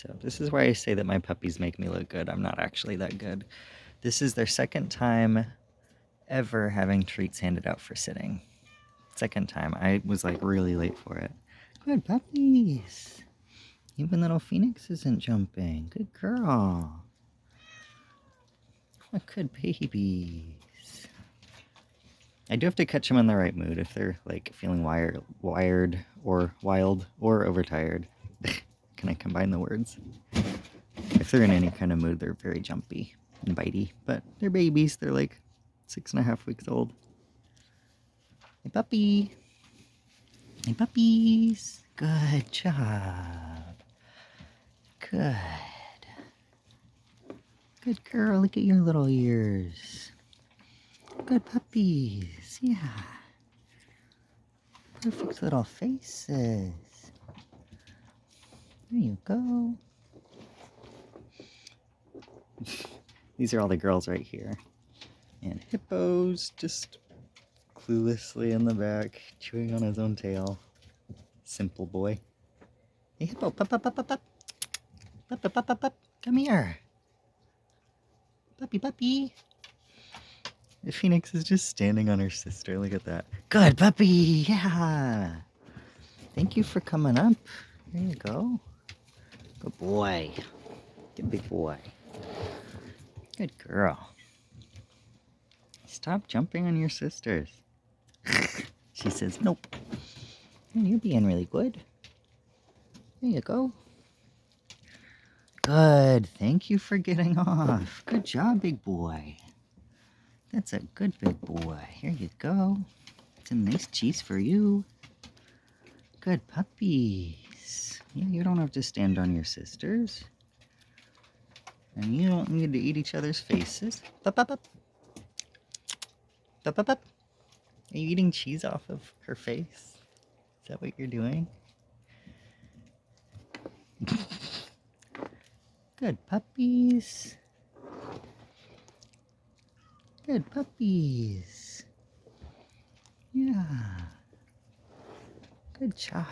So this is why I say that my puppies make me look good. I'm not actually that good. This is their second time ever having treats handed out for sitting. Second time. I was like really late for it. Good puppies. Even little Phoenix isn't jumping. Good girl. What good babies. I do have to catch them in the right mood if they're like feeling wired or wild or overtired. Can I combine the words? If they're in any kind of mood, they're very jumpy and bitey. But they're babies. They're like 6.5 weeks old. Hey, puppy. Hey, puppies. Good job. Good. Good girl. Look at your little ears. Good puppies. Yeah. Perfect little faces. There you go. These are all the girls right here. And Hippo's just cluelessly in the back, chewing on his own tail. Simple boy. Hey, Hippo, pup, up, up, up, up. Pup, up, up, up, up. Come here. Puppy, puppy. The Phoenix is just standing on her sister. Look at that. Good puppy. Yeah. Thank you for coming up. There you go. Good boy. Good big boy. Good girl. Stop jumping on your sisters. She says, nope. You're being really good. There you go. Good. Thank you for getting off. Good job, big boy. That's a good big boy. Here you go. Some nice cheese for you. Good puppies. Yeah, you don't have to stand on your sisters. And you don't need to eat each other's faces. Up, up, up. Up, up, up. Are you eating cheese off of her face? Is that what you're doing? Good puppies. Good puppies. Yeah. Good job.